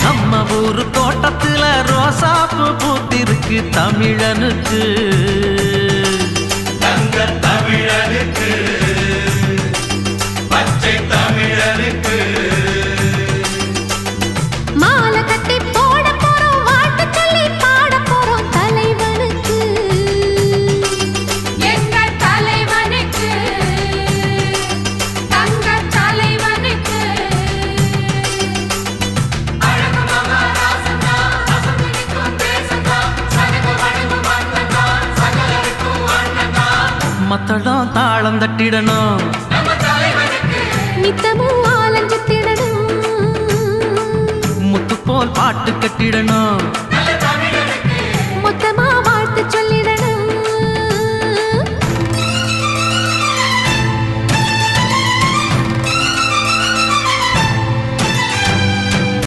நம்ம ஊரு தோட்டத்துல ரோசாப்பு பூத்திருக்கு தமிழனுக்கு தங்க தமிழனுக்கு பச்சை தமிழனுக்கு மாலை கட்டி போட போறோம் வாழ்த்து சொல்லி பாட போறோம் தலைவனுக்கு எங்க தலைவனுக்கு தங்க தலைவனுக்கு அழகு மகாராசனா அசந்திக்கும் தேசனா சனக வணங்கு மன்னனா சகலருக்கும் அண்ணனா மத்தளம் தாளம் தட்டிடணும் நம்ம தலைவனுக்கு நித்தமும் ஆலஞ்சு திடணும் முத்து போல் பாட்டு கட்டிடணும்